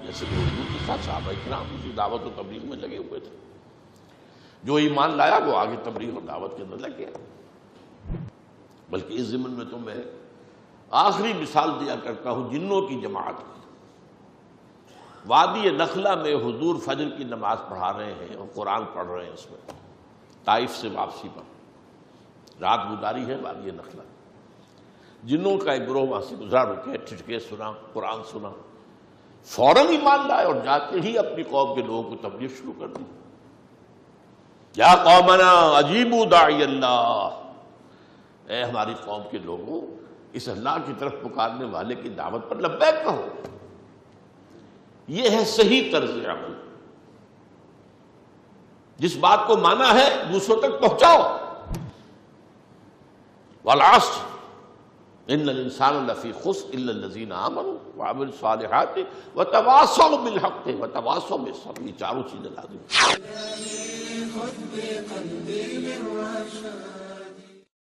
جیسے کہ حضور کے ساتھ صحابہ کرام اسی دعوت و تبلیغ میں لگے ہوئے تھے. جو ایمان لایا وہ آگے تبلیغ اور دعوت کے اندر لگ گیا. بلکہ اس ضمن میں تو میں آخری مثال دیا کرتا ہوں جنوں کی جماعت کی. وادی نخلہ میں حضور فجر کی نماز پڑھا رہے ہیں اور قرآن پڑھ رہے ہیں. اس میں طائف سے واپسی پر رات گزاری ہے وادی نخلہ. جنوں کا ایک گروہ وہاں سے گزرا، رکے، ٹھٹکے سنا، قرآن سنا، فوراً ایمان لائے اور جاتے ہی اپنی قوم کے لوگوں کو تبلیغ شروع کر دی. یا قومنا اجیبوا داعی اللہ، اے ہماری قوم کے لوگوں اس اللہ کی طرف پکارنے والے کی دعوت پر لبیک کہو. یہ ہے صحیح طرز عمل. جس بات کو مانا ہے دوسروں تک پہنچاؤ. والعصر ان الانسان لفی خسر الا الذین آمنوا وعملوا الصالحات وتواصوا بالحق وتواصوا بالصبر. یہ چاروں چیزیں لازم ہیں.